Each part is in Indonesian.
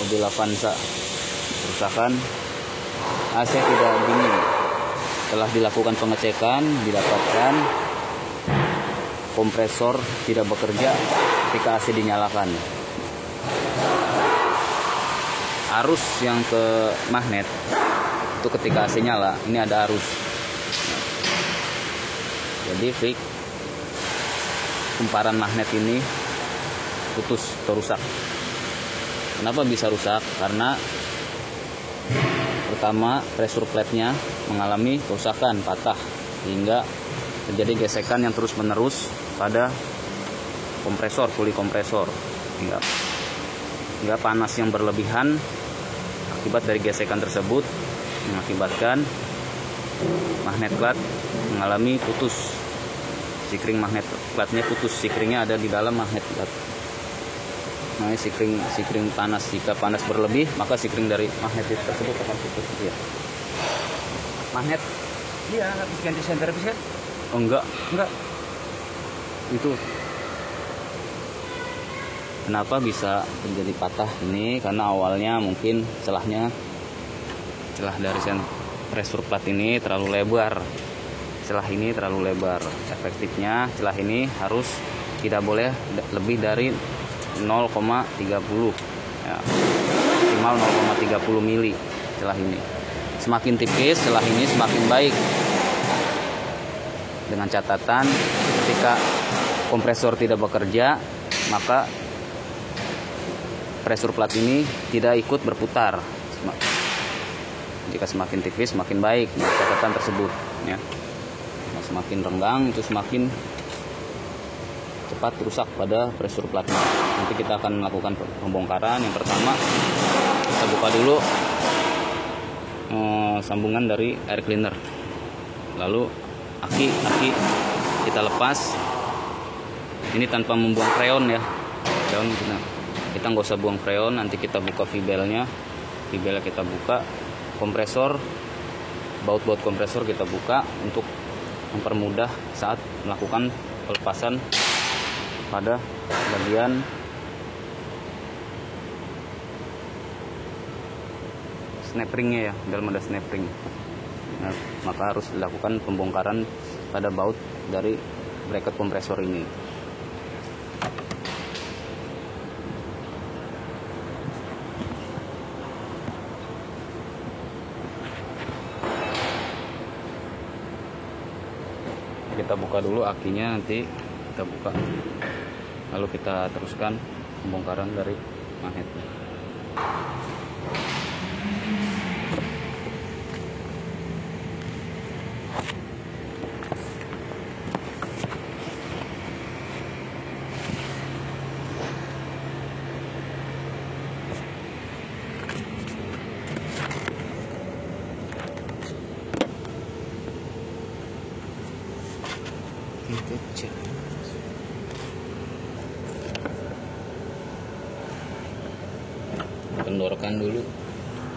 mobil Avanza. Kerusakan AC tidak dingin. Setelah dilakukan pengecekan, didapatkan kompresor tidak bekerja ketika AC dinyalakan. Arus yang ke magnet itu ketika AC nyala, ini ada arus. Jadi fix kumparan magnet ini putus atau rusak. Kenapa bisa rusak? Karena pertama pressure plate-nya mengalami kerusakan, patah, hingga terjadi gesekan yang terus menerus pada kompresor, puli kompresor, hingga panas yang berlebihan akibat dari gesekan tersebut mengakibatkan magnet plat mengalami putus. Sikring magnet platnya putus, sikringnya ada di dalam magnet plat. Nah, sikring panas, jika panas berlebih maka sikring dari magnet tersebut akan putus. Ya. Magnet Iya, habis ganti senterpis kan? oh enggak itu. Kenapa bisa terjadi patah ini? Karena awalnya mungkin celah dari pressure plate ini terlalu lebar. Celah ini terlalu lebar. Efektifnya celah ini harus tidak boleh lebih dari 0,30 ya, maksimal 0,30 mili celah ini. Semakin tipis celah ini semakin baik. Dengan catatan ketika kompresor tidak bekerja, maka pressure plate ini tidak ikut berputar. Jika semakin tipis semakin baik, catatan tersebut ya. Nah, semakin renggang itu semakin cepat rusak pada pressure plate. Nanti kita akan melakukan pembongkaran. Yang pertama kita buka dulu sambungan dari air cleaner, lalu aki kita lepas. Ini tanpa membuang freon ya, kita nggak usah buang freon. Nanti kita buka V-belnya kita buka, kompresor, baut kompresor kita buka untuk mempermudah saat melakukan pelepasan pada bagian snap ringnya ya, dalam ada snap ring. Nah, maka harus dilakukan pembongkaran pada baut dari bracket kompresor ini. Kita buka dulu akinya, nanti kita buka, lalu kita teruskan pembongkaran dari magnetnya. Kita cek. Kendorkan dulu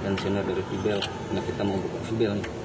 tensioner dari V-bel. Nah, kita mau buka V-bel nih.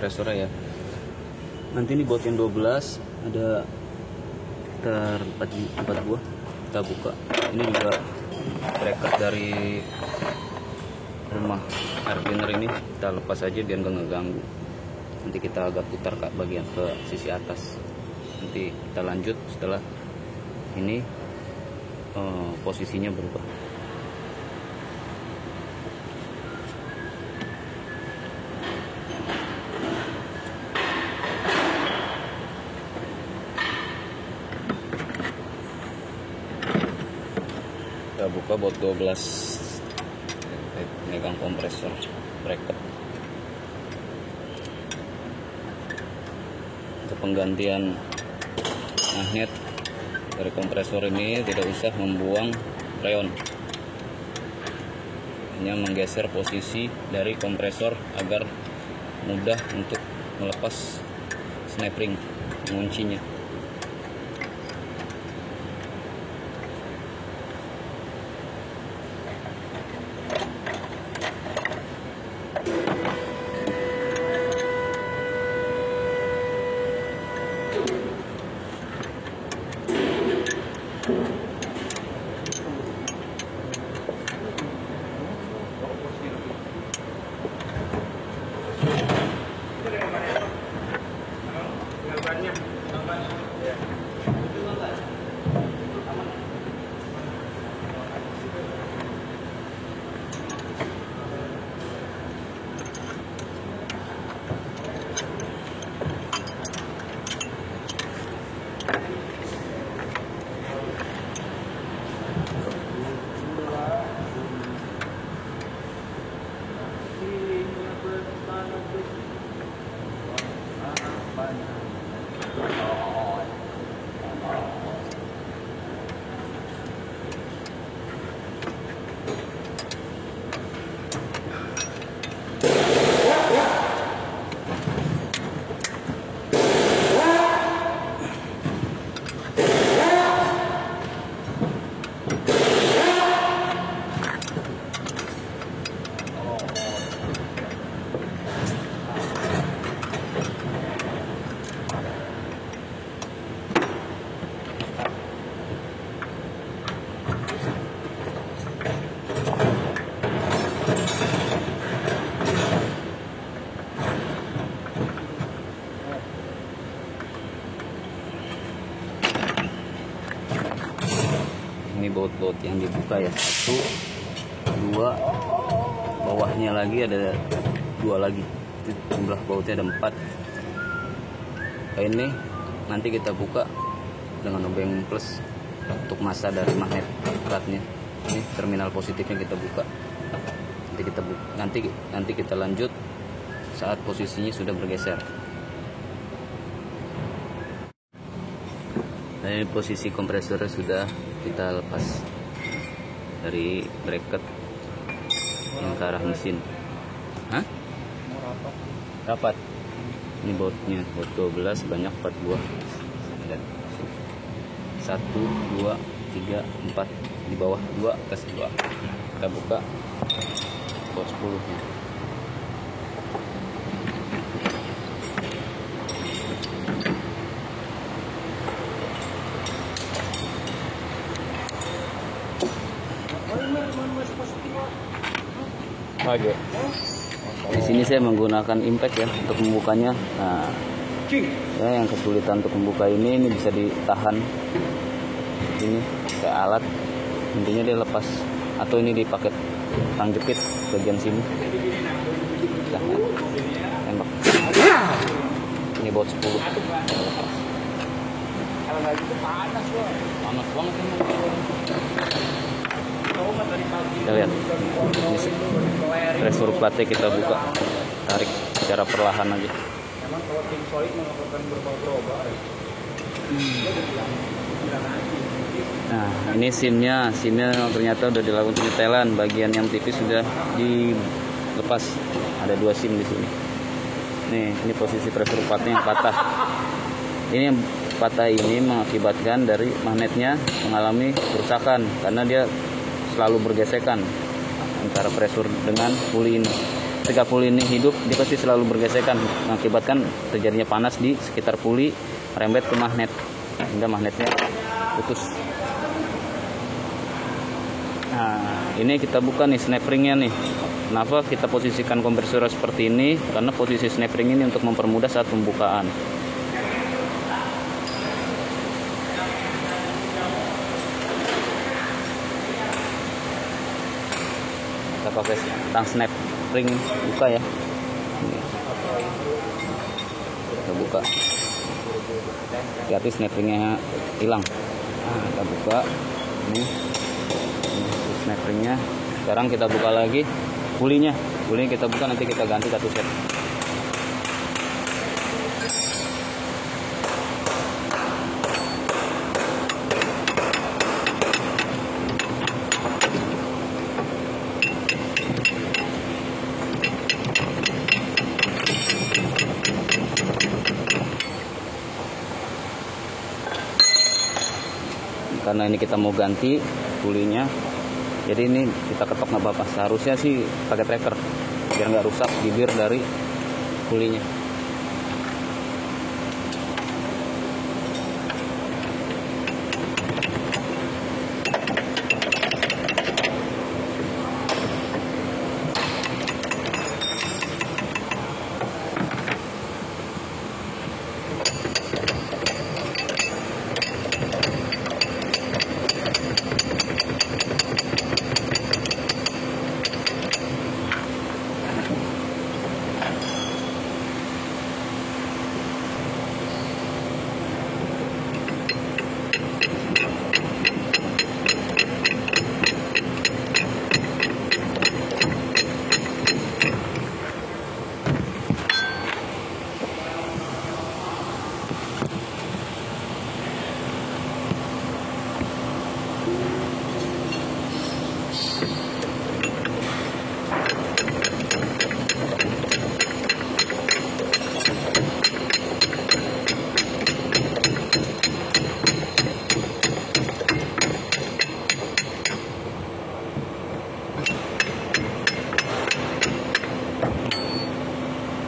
Kompresornya ya. Nanti ini buat yang 12 ada sekitar 4 buah. Kita buka. Ini juga bracket dari rumah air cleaner ini kita lepas aja biar nggak ngeganggu. Nanti kita agak putar ke bagian ke sisi atas. Nanti kita lanjut setelah ini posisinya berubah. buka baut 12 megang kompresor bracket. Untuk penggantian magnet dari kompresor ini tidak usah membuang freon, hanya menggeser posisi dari kompresor agar mudah untuk melepas snap ring, menguncinya. Ini baut-baut yang dibuka ya, 1, 2, bawahnya lagi ada 2 lagi, jumlah bautnya ada 4. Ini nanti kita buka dengan obeng plus untuk massa dari magnet eratnya. Ini terminal positifnya kita buka. Nanti kita lanjut saat posisinya sudah bergeser. Nah, ini posisi kompresornya sudah kita lepas dari bracket yang ke arah mesin. Hah? Rapat. Ini bautnya, baut 12 banyak 4 buah. 1, 2, 3, 4 di bawah 2 atas 2. Kita buka baut 10-nya. Oke. Di sini saya menggunakan impact ya untuk membukanya. Nah, ya, yang kesulitan untuk membuka ini bisa ditahan ini kayak alat, intinya dia lepas, atau ini dipakai tang jepit bagian sini. Nah, tembak. Ini baut 10. Panas banget ini. Kita lihat, pressure plate kita buka, tarik secara perlahan aja. Nah, ini simnya ternyata udah dilakukan penyetelan, bagian yang tipis sudah dilepas. Ada 2 sim di sini. Nih, ini posisi pressure plate yang patah. Ini yang patah ini mengakibatkan dari magnetnya mengalami kerusakan karena dia selalu bergesekan antara pressure dengan puli ini. Ketika puli ini hidup, dia pasti selalu bergesekan, mengakibatkan terjadinya panas di sekitar puli, merembet ke magnet hingga magnetnya putus. Nah, ini kita buka nih snap ringnya nih. Kenapa kita posisikan kompresor seperti ini? Karena posisi snap ring ini untuk mempermudah saat pembukaan. Kita pakai tang snap ring buka ya. Ini. Kita buka. Hati-hati snap ringnya hilang. Nah, kita buka. Ini. snap ringnya. Sekarang kita buka lagi pulinya kita buka, nanti kita ganti satu set. Karena ini kita mau ganti pulinya, jadi ini kita ketok nggak apa-apa. Seharusnya sih pakai tracker biar nggak rusak bibir dari pulinya.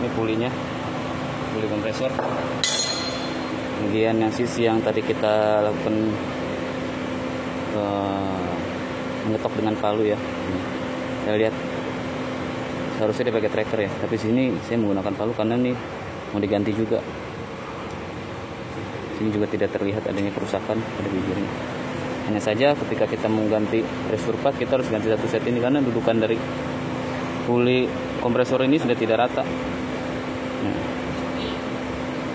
Ini pulinya, puli kompresor. Kemudian yang sisi yang tadi kita lakukan mengetok dengan palu ya. Saya lihat seharusnya dia pakai tracker ya, tapi sini saya menggunakan palu karena ini mau diganti juga. Sini juga tidak terlihat adanya kerusakan pada bibirnya. Hanya saja ketika kita mengganti pressure pad, kita harus ganti satu set ini karena dudukan dari puli kompresor ini sudah tidak rata.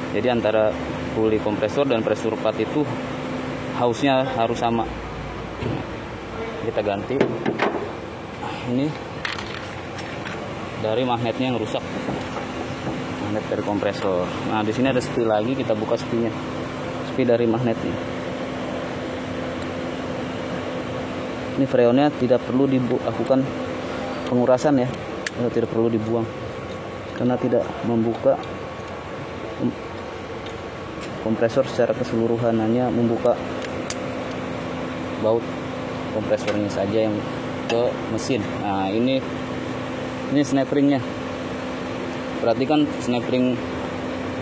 Jadi antara puli kompresor dan pressure pad itu hausnya harus sama. Kita ganti. Ini dari magnetnya yang rusak, magnet dari kompresor. Nah di sini ada sepi lagi, kita buka sepinya, sepi dari magnetnya. Ini freonnya tidak perlu dilakukan pengurasan ya, tidak perlu dibuang karena tidak membuka kompresor secara keseluruhan, hanya membuka baut kompresornya saja yang ke mesin. Nah ini snap ringnya. Perhatikan snap ring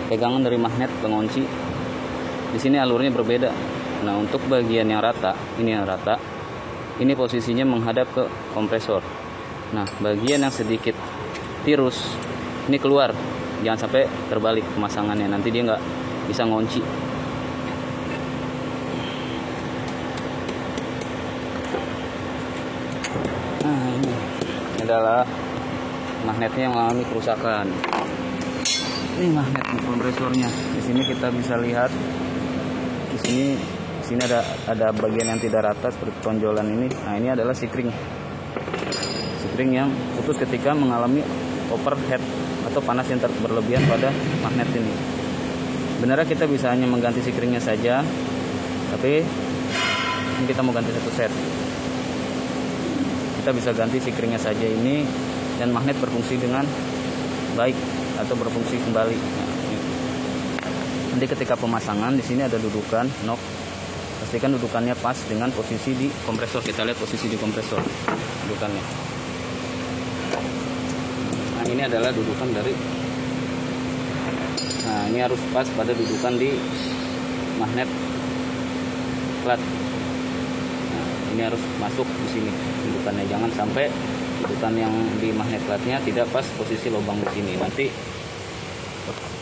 pegangan dari magnet pengunci. Di sini alurnya berbeda. Nah untuk bagian yang rata, ini yang rata, ini posisinya menghadap ke kompresor. Nah bagian yang sedikit tirus ini keluar, jangan sampai terbalik pemasangannya, nanti dia nggak bisa ngunci. Nah ini adalah magnetnya yang mengalami kerusakan. Ini magnet kompresornya. Di sini kita bisa lihat, di sini ada bagian yang tidak rata seperti tonjolan ini. Nah ini adalah sikring yang putus ketika mengalami overheat atau panas yang berlebihan pada magnet ini. Sebenarnya kita bisa hanya mengganti sikringnya saja, tapi ini kita mau ganti satu set. Kita bisa ganti sikringnya saja ini dan magnet berfungsi dengan baik atau berfungsi kembali. Nah, nanti ketika pemasangan di sini ada dudukan knob, pastikan dudukannya pas dengan posisi di kompresor. Kita lihat posisi di kompresor dudukannya. Nah ini adalah dudukan dari. Nah ini harus pas pada dudukan di magnet plat. Nah, ini harus masuk di sini dudukannya, jangan sampai dudukan yang di magnet platnya tidak pas posisi lubang di sini. Nanti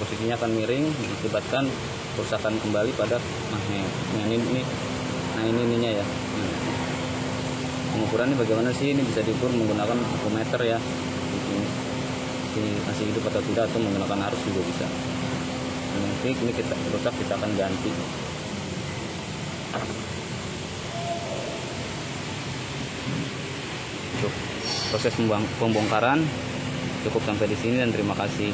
posisinya akan miring, mengakibatkan kerusakan kembali pada magnet. Nah ini ininya ya. Pengukurannya bagaimana sih? Ini bisa diukur menggunakan voltmeter ya. Ini masih hidup atau tidak, atau menggunakan arus juga bisa. Nanti ini kita rusak, kita akan ganti. untuk proses pembongkaran. Cukup sampai di sini dan terima kasih.